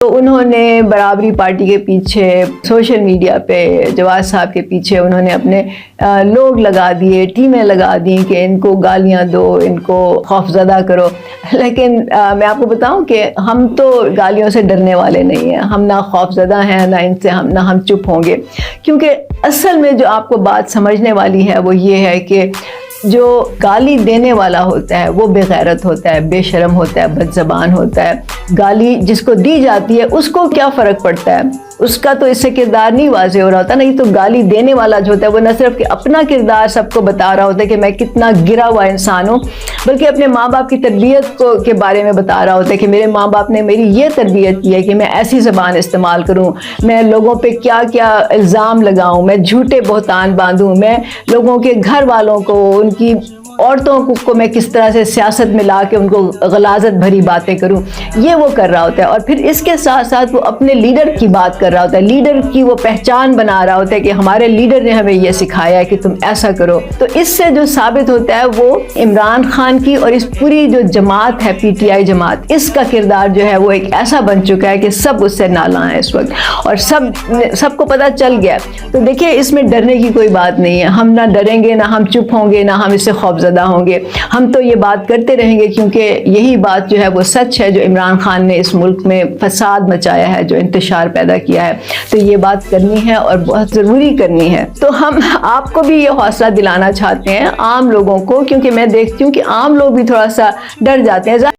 تو انہوں نے برابری پارٹی کے پیچھے سوشل میڈیا پہ جواز صاحب کے پیچھے انہوں نے اپنے لوگ لگا دیے، ٹیمیں لگا دیں کہ ان کو گالیاں دو، ان کو خوفزدہ کرو. لیکن میں آپ کو بتاؤں کہ ہم تو گالیوں سے ڈرنے والے نہیں ہیں، ہم نہ خوفزدہ ہیں، نہ ان سے ہم چپ ہوں گے. کیونکہ اصل میں جو آپ کو بات سمجھنے والی ہے وہ یہ ہے کہ جو گالی دینے والا ہوتا ہے وہ بے غیرت ہوتا ہے، بے شرم ہوتا ہے، بد زبان ہوتا ہے. گالی جس کو دی جاتی ہے اس کو کیا فرق پڑتا ہے، اس کا تو اس سے کردار نہیں واضح ہو رہا ہوتا. نہیں تو گالی دینے والا جو ہوتا ہے وہ نہ صرف کہ اپنا کردار سب کو بتا رہا ہوتا ہے کہ میں کتنا گرا ہوا انسان ہوں، بلکہ اپنے ماں باپ کی تربیت کے بارے میں بتا رہا ہوتا ہے کہ میرے ماں باپ نے میری یہ تربیت کی ہے کہ میں ایسی زبان استعمال کروں، میں لوگوں پہ کیا کیا الزام لگاؤں، میں جھوٹے بہتان باندھوں، میں لوگوں کے گھر والوں کو، ان کی عورتوں کو میں کس طرح سے سیاست میں لا کے ان کو غلاظت بھری باتیں کروں. یہ وہ کر رہا ہوتا ہے. اور پھر اس کے ساتھ ساتھ وہ اپنے لیڈر کی بات کر رہا ہوتا ہے، لیڈر کی وہ پہچان بنا رہا ہوتا ہے کہ ہمارے لیڈر نے ہمیں یہ سکھایا ہے کہ تم ایسا کرو. تو اس سے جو ثابت ہوتا ہے وہ عمران خان کی اور اس پوری جو جماعت ہے پی ٹی آئی جماعت، اس کا کردار جو ہے وہ ایک ایسا بن چکا ہے کہ سب اس سے نالاں ہیں اس وقت، اور سب کو پتہ چل گیا. تو دیکھیں اس میں ڈرنے کی کوئی بات نہیں ہے. ہم نہ ڈریں گے، نہ ہم چپ ہوں گے، نہ ہم اس سے خوفزدہ ہوں گے. ہم تو یہ بات کرتے رہیں گے کیونکہ یہی بات جو ہے وہ سچ ہے. جو عمران خان نے اس ملک میں فساد مچایا ہے، جو انتشار پیدا کیا ہے، تو یہ بات کرنی ہے اور بہت ضروری کرنی ہے. تو ہم آپ کو بھی یہ حوصلہ دلانا چاہتے ہیں، عام لوگوں کو، کیونکہ میں دیکھتی ہوں کہ عام لوگ بھی تھوڑا سا ڈر جاتے ہیں.